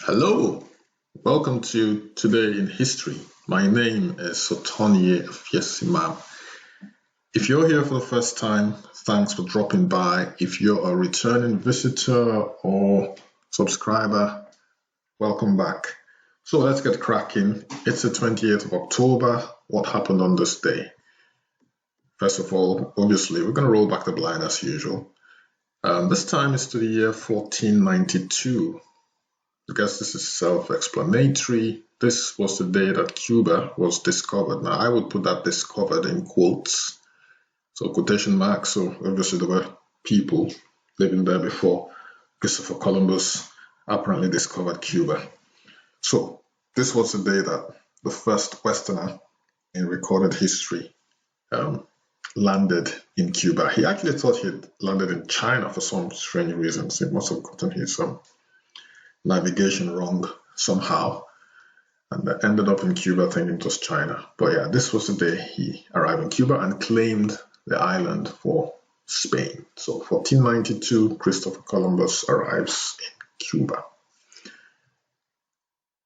Hello, welcome to Today in History. My name is Sotonye Afiesimam. If you're here for the first time, thanks for dropping by. If you're a returning visitor or subscriber, welcome back. So let's get cracking. It's the 28th of October. What happened on this day? First of all, obviously, we're going to roll back the blind as usual. This time is to the year 1492. I guess this is self-explanatory. This was the day that Cuba was discovered. Now, I would put that discovered in quotes, so quotation marks. So obviously there were people living there before Christopher Columbus apparently discovered Cuba. So this was the day that the first Westerner in recorded history landed in Cuba. He actually thought he had landed in China for some strange reasons. He must have gotten his navigation wrong somehow and ended up in Cuba thinking it was China. But yeah, this was the day he arrived in Cuba and claimed the island for Spain. So 1492, Christopher Columbus arrives in Cuba.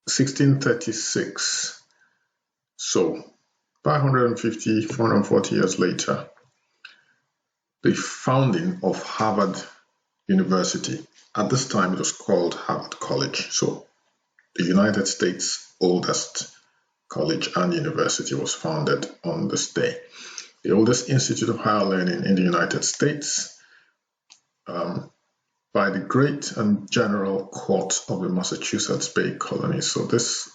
1636, so 440 years later, the founding of Harvard University. At this time, it was called Harvard College. So the United States' oldest college and university was founded on this day. The oldest institute of higher learning in the United States by the Great and General Court of the Massachusetts Bay Colony. So these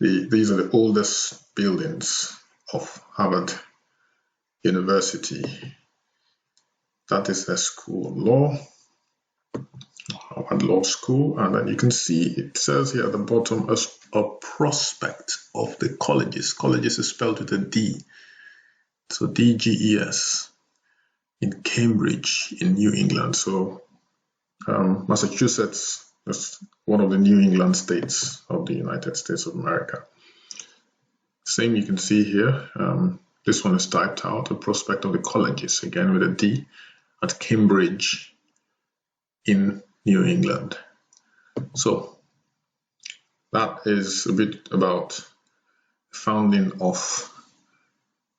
are the oldest buildings of Harvard University. That is a school of law. Harvard Law School, and then you can see it says here at the bottom as a prospect of the colleges. Colleges is spelled with a D, so DGES, in Cambridge in New England. So Massachusetts is one of the New England states of the United States of America. Same you can see here. This one is typed out, a prospect of the colleges, again with a D, at Cambridge in New England. So that is a bit about the founding of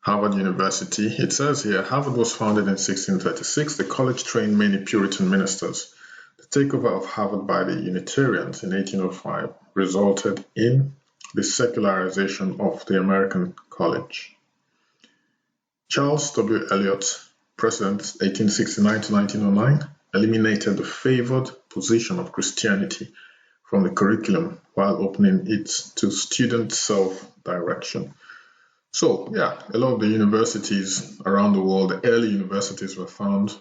Harvard University. It says here, Harvard was founded in 1636. The college trained many Puritan ministers. The takeover of Harvard by the Unitarians in 1805 resulted in the secularization of the American college. Charles W. Eliot, President 1869 to 1909, eliminated the favored position of Christianity from the curriculum while opening it to student self-direction. So yeah, a lot of the universities around the world, the early universities were founded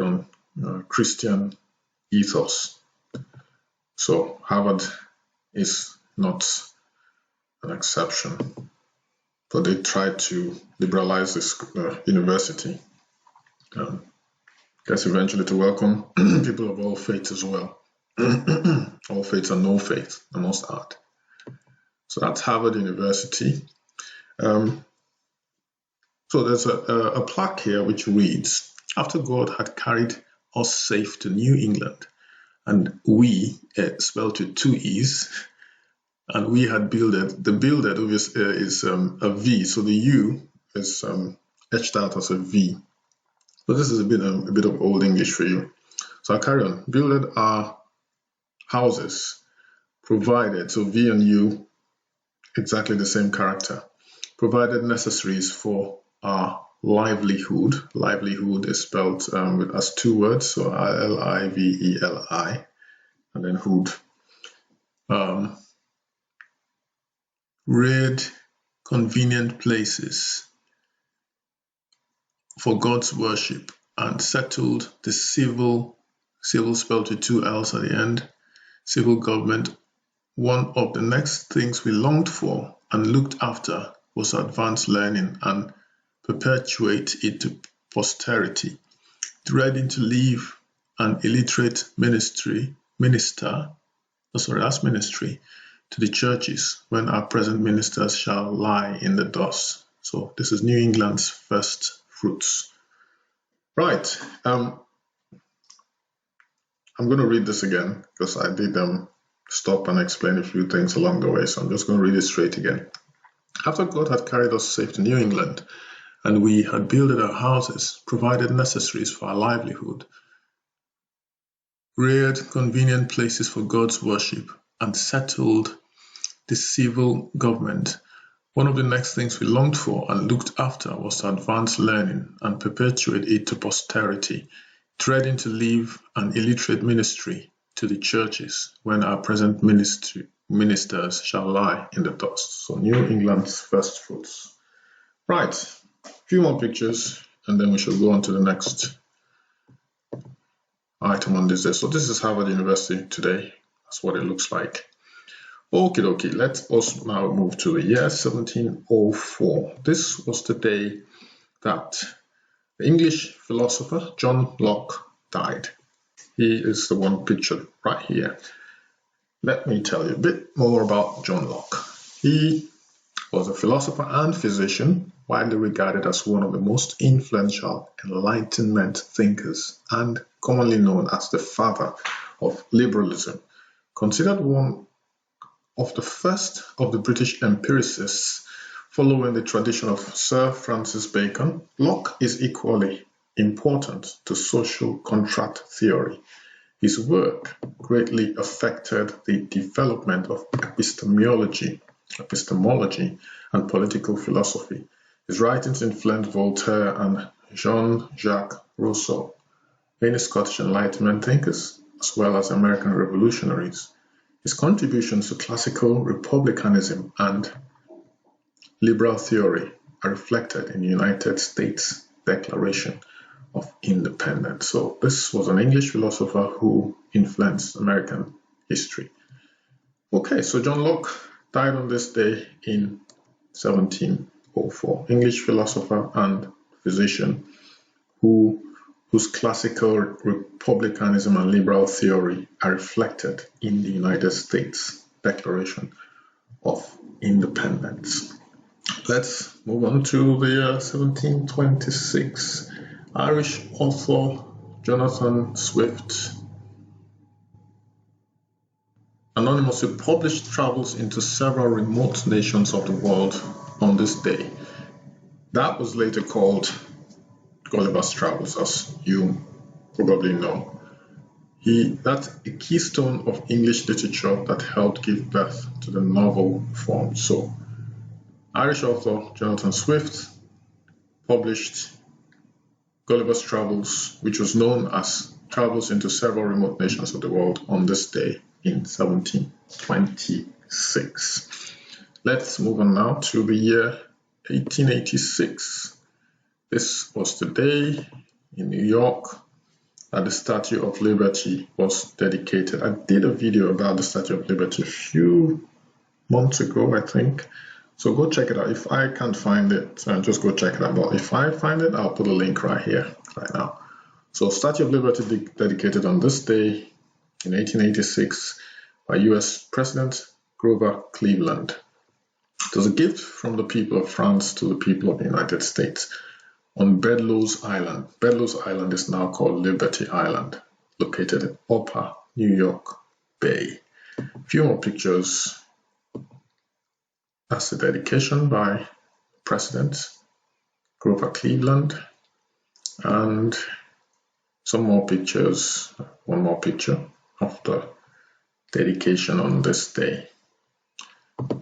on Christian ethos. So Harvard is not an exception, but they tried to liberalize this university. Guess eventually to welcome people of all faiths as well. All faiths and no faith, I must add. So that's Harvard University. So there's a plaque here which reads, after God had carried us safe to New England, and we, spelled with two E's, and we had builded, the builded obviously is a V, so the U is etched out as a V. So this is a bit of Old English for you. So I'll carry on. Builded our houses, provided, so V and U, exactly the same character. Provided necessaries for our livelihood. Livelihood is spelled as two words, so Liveli, and then hood. Reared convenient places for God's worship, and settled the civil spelled with two L's at the end, civil government. One of the next things we longed for and looked after was advanced learning and perpetuate it to posterity, dreading to leave an illiterate ministry to the churches when our present ministers shall lie in the dust. So this is New England's first fruits. Right. I'm going to read this again because I did stop and explain a few things along the way. So I'm just going to read it straight again. After God had carried us safe to New England, and we had builded our houses, provided necessaries for our livelihood, reared convenient places for God's worship, and settled the civil government, one of the next things we longed for and looked after was to advance learning and perpetuate it to posterity, dreading to leave an illiterate ministry to the churches when our present ministers shall lie in the dust. So New England's first fruits. Right, a few more pictures and then we shall go on to the next item on this day. So this is Harvard University today. That's what it looks like. Okie dokie, let us now move to the year 1704. This was the day that the English philosopher John Locke died. He is the one pictured right here. Let me tell you a bit more about John Locke. He was a philosopher and physician, widely regarded as one of the most influential Enlightenment thinkers and commonly known as the father of liberalism. Considered one of the first of the British empiricists, following the tradition of Sir Francis Bacon, Locke is equally important to social contract theory. His work greatly affected the development of epistemology, and political philosophy. His writings influenced Voltaire and Jean-Jacques Rousseau, many Scottish Enlightenment thinkers, as well as American Revolutionaries. His contributions to classical republicanism and liberal theory are reflected in the United States Declaration of Independence. So this was an English philosopher who influenced American history. Okay, so John Locke died on this day in 1704. English philosopher and physician whose classical republicanism and liberal theory are reflected in the United States Declaration of Independence. Let's move on to the year 1726. Irish author Jonathan Swift anonymously published travels into several remote nations of the world on this day. That was later called Gulliver's Travels, as you probably know. That's a keystone of English literature that helped give birth to the novel form. So, Irish author Jonathan Swift published Gulliver's Travels, which was known as Travels into Several Remote Nations of the World, on this day in 1726. Let's move on now to the year 1886. This was the day in New York that the Statue of Liberty was dedicated. I did a video about the Statue of Liberty a few months ago, I think. So go check it out. If I can't find it, just go check it out. But if I find it, I'll put a link right here, right now. So Statue of Liberty dedicated on this day in 1886 by US President Grover Cleveland. It was a gift from the people of France to the people of the United States on Bedloe's Island. Bedloe's Island is now called Liberty Island, located in Upper New York Bay. A few more pictures. That's the dedication by President Grover Cleveland. And some more pictures, one more picture of the dedication on this day.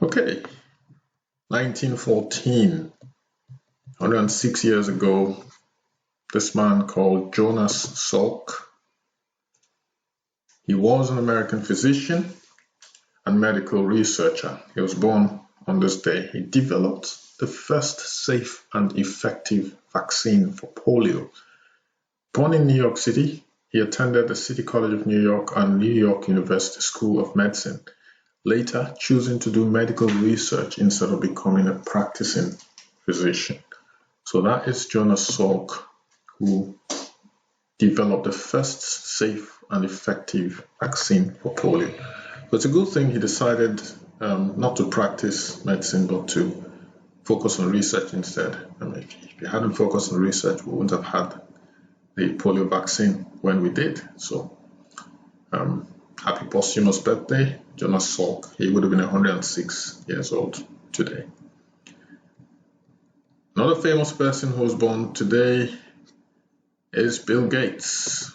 Okay, 1914, 106 years ago, this man called Jonas Salk. He was an American physician and medical researcher. He was born on this day. He developed the first safe and effective vaccine for polio. Born in New York City, he attended the City College of New York and New York University School of Medicine, later choosing to do medical research instead of becoming a practicing physician. So that is Jonas Salk, who developed the first safe and effective vaccine for polio. But it's a good thing he decided not to practice medicine, but to focus on research instead. I mean, if he hadn't focused on research, we wouldn't have had the polio vaccine when we did. So Happy posthumous birthday, Jonas Salk. He would have been 106 years old today. Another famous person who was born today is Bill Gates.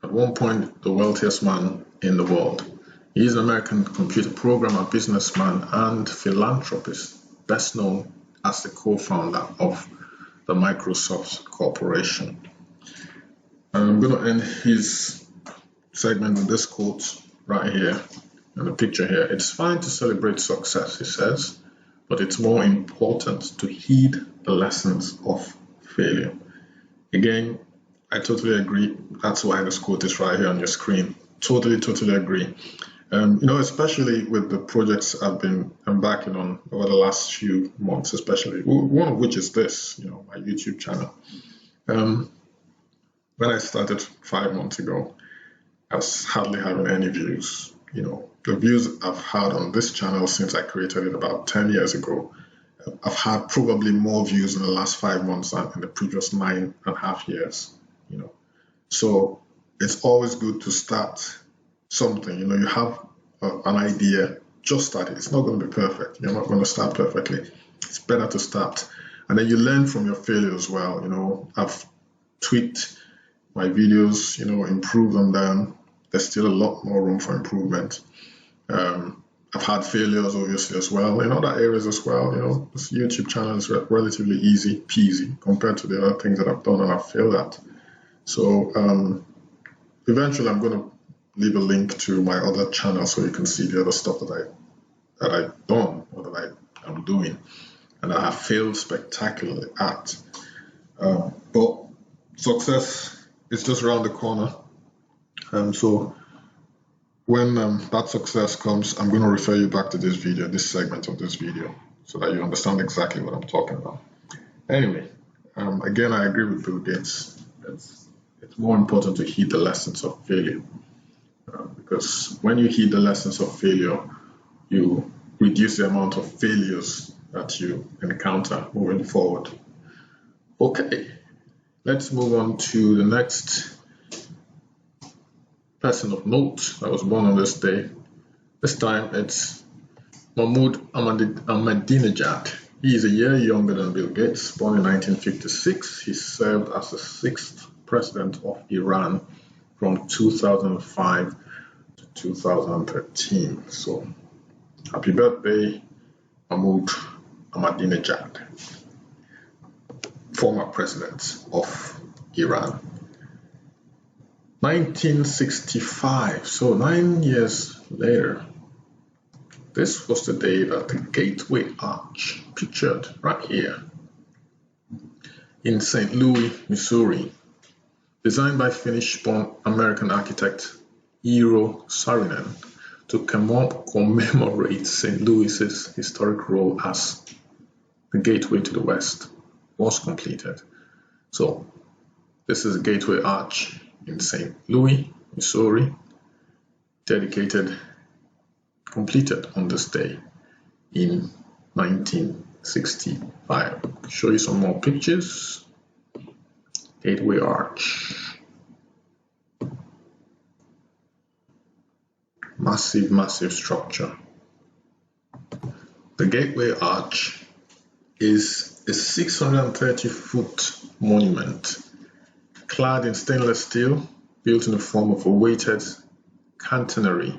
At one point, the wealthiest man in the world. He is an American computer programmer, businessman, and philanthropist, best known as the co-founder of the Microsoft Corporation. And I'm going to end his segment with this quote right here in the picture here. It's fine to celebrate success, he says, but it's more important to heed the lessons of failure. Again, I totally agree. That's why this quote is right here on your screen. Totally agree. Especially with the projects I've been embarking on over the last few months, especially one of which is this, my YouTube channel. When I started 5 months ago, I was hardly having any views. The views I've had on this channel since I created it about 10 years ago, I've had probably more views in the last 5 months than in the previous 9.5 years. So it's always good to start something. You have an idea, just start it. It's not going to be perfect. You're not going to start perfectly. It's better to start, and then you learn from your failure as well. I've tweaked my videos, improved on them. There's still a lot more room for improvement. I've had failures obviously as well in other areas as well. This YouTube channel is relatively easy peasy compared to the other things that I've done and I've failed at. So eventually I'm going to leave a link to my other channel so you can see the other stuff that I've done or that I am doing and I have failed spectacularly at. But success is just around the corner. So when that success comes, I'm going to refer you back to this video, this segment of this video, so that you understand exactly what I'm talking about. Anyway, again, I agree with Bill Gates. It's more important to heed the lessons of failure, because when you heed the lessons of failure, you reduce the amount of failures that you encounter moving forward. Okay, let's move on to the next person of note that was born on this day. This time it's Mahmoud Ahmadinejad. He is a year younger than Bill Gates, born in 1956. He served as the 6th president of Iran from 2005 to 2013. So, happy birthday, Mahmoud Ahmadinejad, former president of Iran. 1965, so 9 years later, this was the day that the Gateway Arch, pictured right here, in St. Louis, Missouri, designed by Finnish-born American architect Eero Saarinen to commemorate St. Louis's historic role as the gateway to the West, was completed. So this is the Gateway Arch in St. Louis, Missouri, completed on this day in 1965. I'll show you some more pictures. Gateway Arch. Massive structure. The Gateway Arch is a 630-foot monument clad in stainless steel, built in the form of a weighted catenary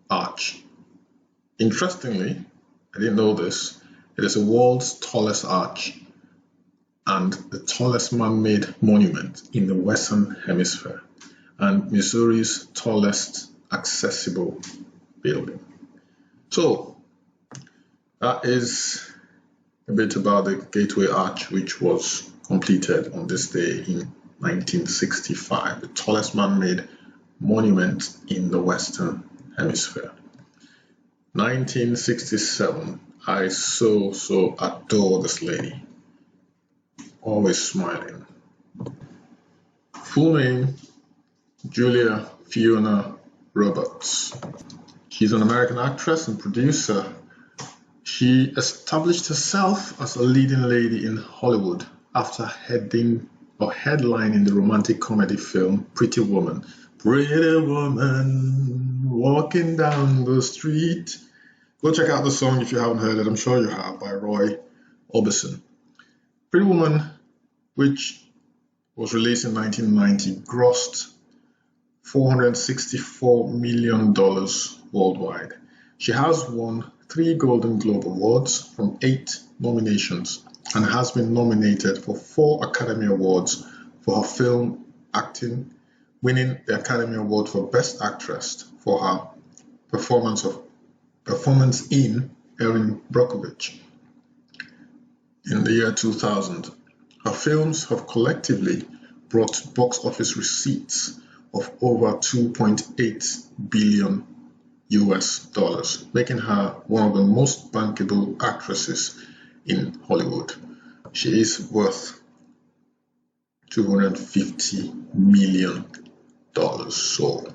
arch. Interestingly, I didn't know this, it is the world's tallest arch and the tallest man-made monument in the Western Hemisphere, and Missouri's tallest accessible building. So that is a bit about the Gateway Arch, which was completed on this day in 1965, the tallest man-made monument in the Western Hemisphere. 1967, I so adore this lady, always smiling. Full name, Julia Fiona Roberts. She's an American actress and producer. She established herself as a leading lady in Hollywood after headlining the romantic comedy film Pretty Woman Pretty woman walking down the street. Go check out the song if you haven't heard it. I'm sure you have, by Roy Orbison. Pretty Woman, which was released in 1990, grossed $464 million worldwide. She has won 3 Golden Globe Awards from 8 nominations and has been nominated for 4 Academy Awards for her film acting, winning the Academy Award for Best Actress for her performance in Erin Brockovich in the year 2000. Her films have collectively brought box office receipts of over $2.8 billion US, making her one of the most bankable actresses in Hollywood. She is worth $250 million. So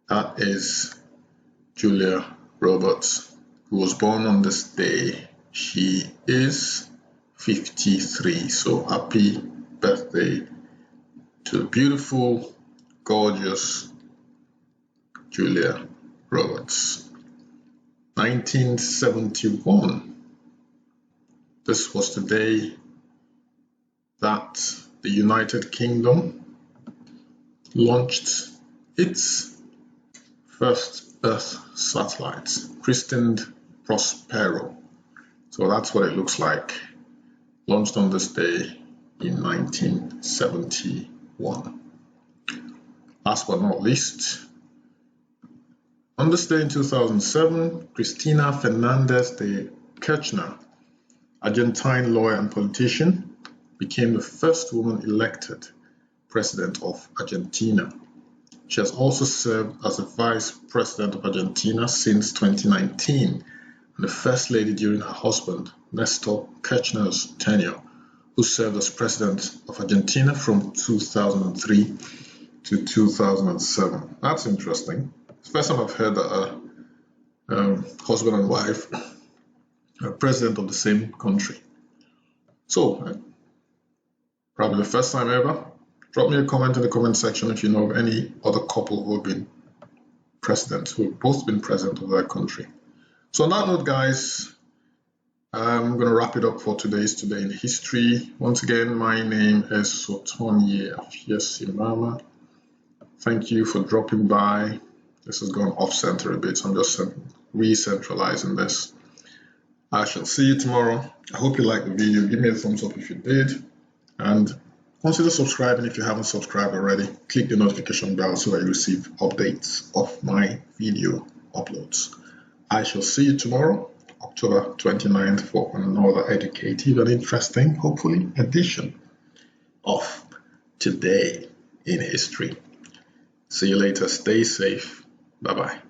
that is Julia Roberts, who was born on this day. She is 53. So happy birthday to the beautiful, gorgeous Julia Roberts. 1971. This was the day that the United Kingdom launched its first Earth satellite, christened Prospero. So that's what it looks like. Launched on this day in 1971. Last but not least, on this day in 2007, Cristina Fernández de Kirchner, Argentine lawyer and politician, became the first woman elected president of Argentina. She has also served as the vice president of Argentina since 2019 and the first lady during her husband, Nestor Kirchner's tenure, who served as president of Argentina from 2003 to 2007. That's interesting. It's the first time I've heard that a husband and wife are president of the same country. So, probably the first time ever. Drop me a comment in the comment section if you know of any other couple who have been president, who have both been president of their country. So on that note, guys, I'm going to wrap it up for today's Today in History. Once again, my name is Sotonye Afiesimama. Thank you for dropping by. This has gone off center a bit, so I'm just re-centralizing this. I shall see you tomorrow. I hope you liked the video. Give me a thumbs up if you did. And consider subscribing if you haven't subscribed already. Click the notification bell so that you receive updates of my video uploads. I shall see you tomorrow, October 29th, for another educative and interesting, hopefully, edition of Today in History. See you later. Stay safe. Bye-bye.